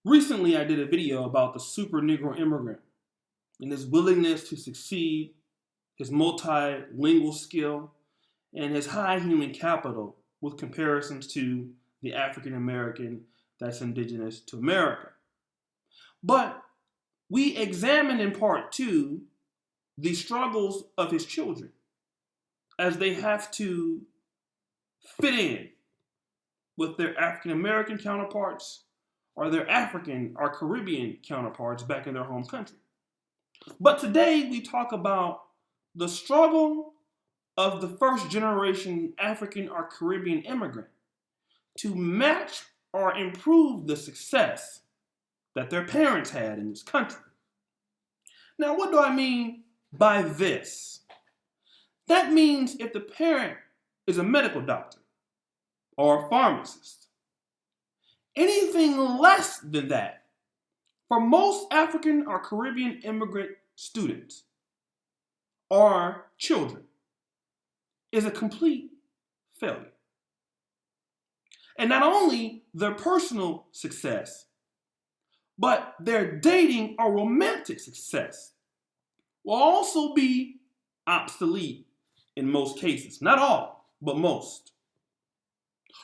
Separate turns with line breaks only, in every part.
Recently, I did a video about the super Negro immigrant and his willingness to succeed, his multilingual skill, and his high human capital with comparisons to the African American that's indigenous to America. But we examined in part two the struggles of his children as they have to fit in with their African American counterparts or their African or Caribbean counterparts back in their home country. But today we talk about the struggle of the first generation African or Caribbean immigrant to match or improve the success that their parents had in this country. Now, what do I mean by this? That means if the parent is a medical doctor or a pharmacist, anything less than that, for most African or Caribbean immigrant students or children, is a complete failure. And not only their personal success, but their dating or romantic success will also be obsolete in most cases. Not all, but most.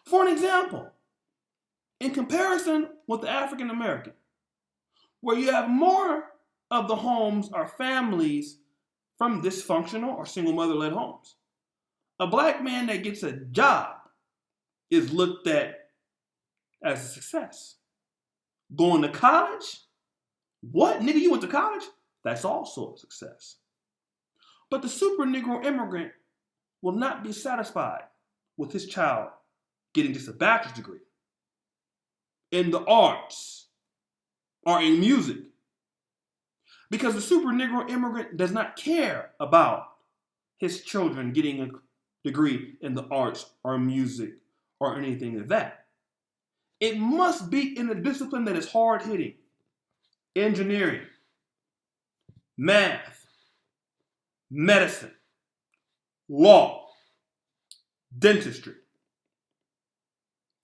For an example, in comparison with the African American, where you have more of the homes or families from dysfunctional or single mother-led homes, a black man that gets a job is looked at as a success. Going to college? What? Nigga, you went to college? That's also a success. But the super Negro immigrant will not be satisfied with his child getting just a bachelor's degree in the arts or in music. Because the super Negro immigrant does not care about his children getting a degree in the arts or music or anything of that. It must be in a discipline that is hard-hitting. Engineering, math, medicine, law, dentistry.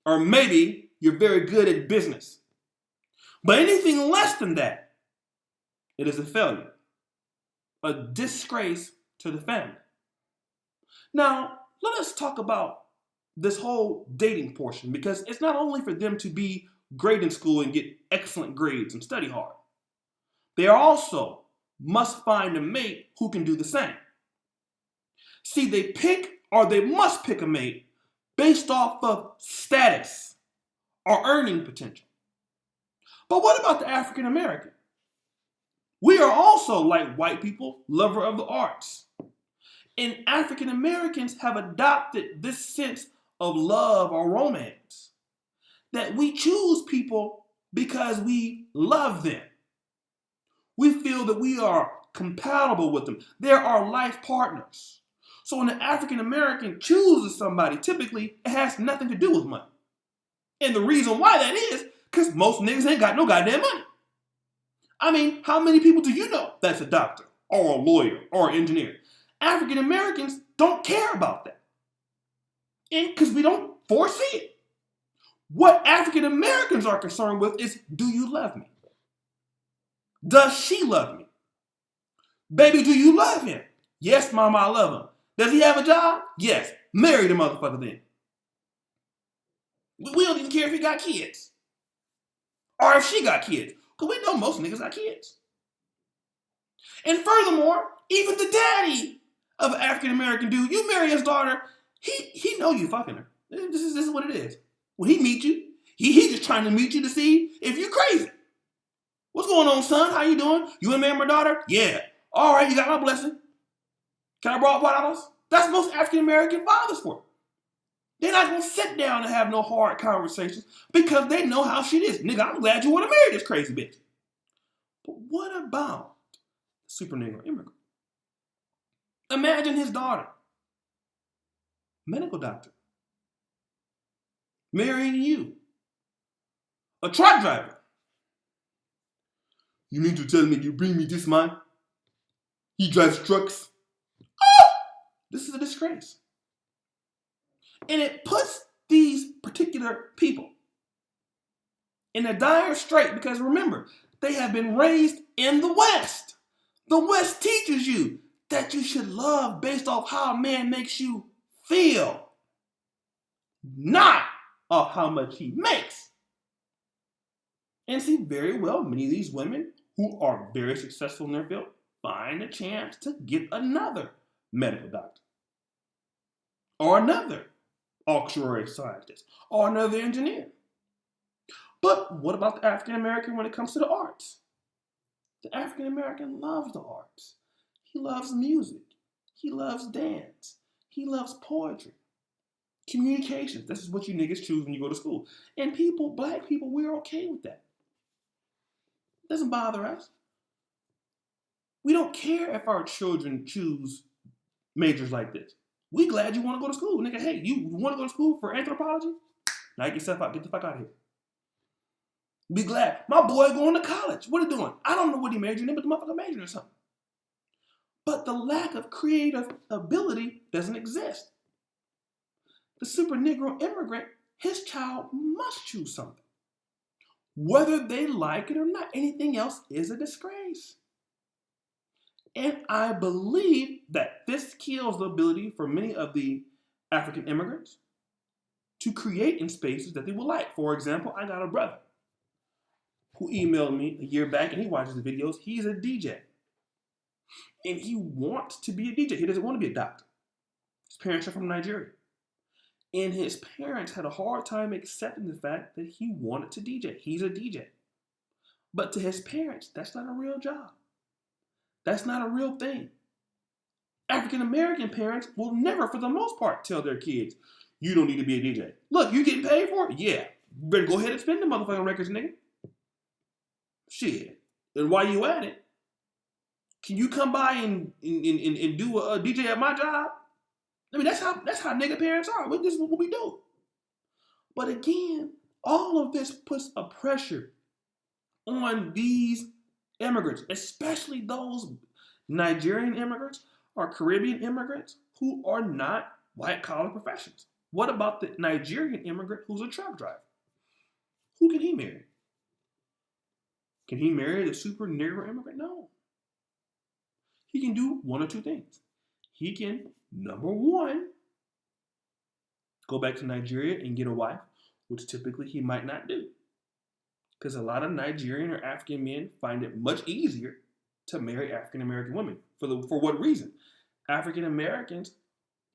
Or maybe you're very good at business. But anything less than that, it is a failure, a disgrace to the family. Now, let us talk about this whole dating portion, because it's not only for them to be great in school and get excellent grades and study hard. They also must find a mate who can do the same. See, they must pick a mate based off of status or earning potential. But what about the African American? We are also, like white people, lover of the arts. And African Americans have adopted this sense of love or romance, that we choose people because we love them. We feel that we are compatible with them. They're our life partners. So when the African American chooses somebody, typically it has nothing to do with money. And the reason why that is because most niggas ain't got no goddamn money. I mean, how many people do you know that's a doctor or a lawyer or an engineer? African Americans don't care about that. And because we don't foresee it. What African Americans are concerned with is, do you love me? Does she love me? Baby, do you love him? Yes, mama, I love him. Does he have a job? Yes. Marry the motherfucker then. We don't even care if he got kids. Or if she got kids. Because we know most niggas got kids. And furthermore, even the daddy of an African American dude, you marry his daughter, he know you fucking her. This is what it is. When he meet you, he just trying to meet you to see if you crazy. What's going on, son? How you doing? You and marry my daughter? Yeah. All right, you got my blessing. Can I borrow $5? That's most African American fathers for. They're not going to sit down and have no hard conversations because they know how shit is. Nigga, I'm glad you want to marry this crazy bitch. But what about the super Negro immigrant? Imagine his daughter, medical doctor, marrying you, a truck driver. You mean to tell me you bring me this man? He drives trucks. Oh! This is a disgrace. And it puts these particular people in a dire strait because remember, they have been raised in the West. The West teaches you that you should love based off how a man makes you feel, not off how much he makes. And see, very well, many of these women who are very successful in their field find a chance to get another medical doctor or another auxiliary scientist or another engineer. But what about the African American when it comes to the arts? The African American loves the arts. He loves music. He loves dance. He loves poetry. Communications. This is what you niggas choose when you go to school. And people, black people, we're okay with that. It doesn't bother us. We don't care if our children choose majors like this. We glad you want to go to school. Nigga, hey, you want to go to school for anthropology? Now get yourself out. Get the fuck out of here. Be glad. My boy going to college. What are you doing? I don't know what he majored in, but the motherfucker majored in something. But the lack of creative ability doesn't exist. The super Negro immigrant, his child must choose something. Whether they like it or not, anything else is a disgrace. And I believe that this kills the ability for many of the African immigrants to create in spaces that they would like. For example, I got a brother who emailed me a year back, and he watches the videos. He's a DJ. And he wants to be a DJ. He doesn't want to be a doctor. His parents are from Nigeria. And his parents had a hard time accepting the fact that he wanted to DJ. He's a DJ. But to his parents, that's not a real job. That's not a real thing. African American parents will never, for the most part, tell their kids, you don't need to be a DJ. Look, you getting paid for it? Yeah. You better go ahead and spend the motherfucking records, nigga. Shit. And while you at it, can you come by and do a DJ at my job? I mean, that's how nigga parents are. This is what we do. But again, all of this puts a pressure on these immigrants, especially those Nigerian immigrants or Caribbean immigrants who are not white-collar professions. What about the Nigerian immigrant who's a truck driver? Who can he marry? Can he marry the super Negro immigrant? No. He can do one or two things. He can, number one, go back to Nigeria and get a wife, which typically he might not do. Because a lot of Nigerian or African men find it much easier to marry African American women. For what reason? African Americans,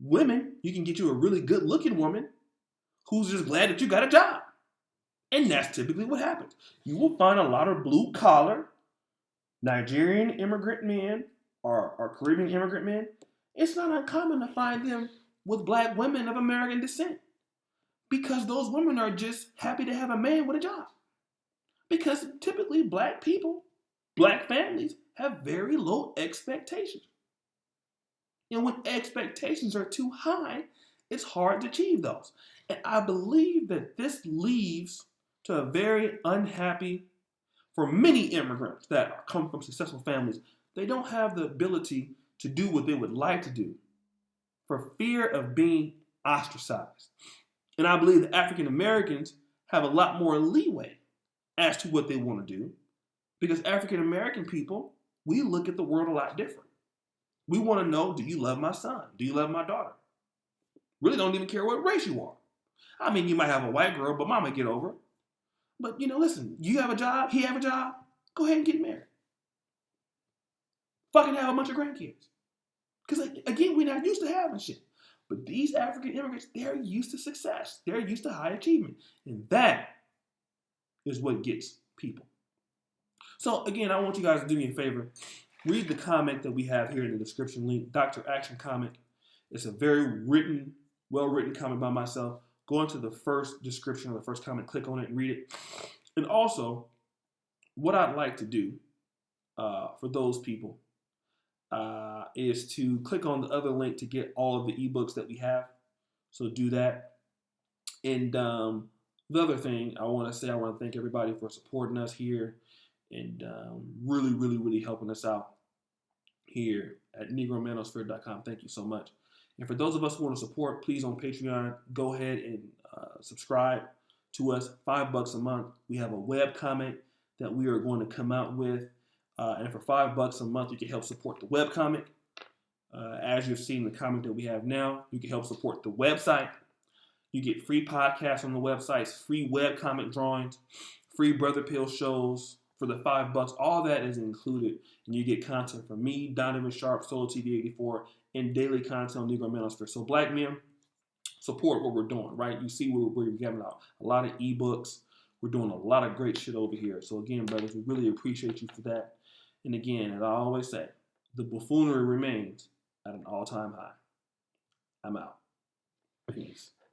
women, you can get you a really good looking woman who's just glad that you got a job. And that's typically what happens. You will find a lot of blue collar Nigerian immigrant men or Caribbean immigrant men. It's not uncommon to find them with black women of American descent because those women are just happy to have a man with a job. Because typically black people, black families have very low expectations. And when expectations are too high, it's hard to achieve those. And I believe that this leads to a very unhappy, for many immigrants that come from successful families, they don't have the ability to do what they would like to do for fear of being ostracized. And I believe that African Americans have a lot more leeway as to what they want to do because African American people, we look at the world a lot different. We want to know, do you love my son? Do you love my daughter? Really don't even care what race you are. I mean, you might have a white girl, but mama get over it. But, listen, you have a job, he have a job, go ahead and get married. Fucking have a bunch of grandkids. Because, again, we're not used to having shit. But these African immigrants, they're used to success. They're used to high achievement. And that is what gets people. So, again, I want you guys to do me a favor. Read the comment that we have here in the description link, Dr. Action Comic. It's a very well-written comment by myself. Go into the first description or the first comment, click on it and read it. And also, what I'd like to do for those people is to click on the other link to get all of the ebooks that we have. So do that. And the other thing I want to thank everybody for supporting us here and really, really, really helping us out here at NegroManosphere.com. Thank you so much. And for those of us who want to support, please on Patreon, go ahead and subscribe to us, $5 a month. We have a web comic that we are going to come out with. And for $5 a month, you can help support the web comic. As you've seen the comic that we have now, you can help support the website. You get free podcasts on the websites, free web comic drawings, free Brother Pill shows for the $5. All that is included. And you get content from me, Donovan Sharp, Solo TV 84, and daily content on Negro Manosphere. So black men, support what we're doing, right? You see we're giving out a lot of ebooks. We're doing a lot of great shit over here. So again, brothers, we really appreciate you for that. And again, as I always say, the buffoonery remains at an all-time high. I'm out. Peace.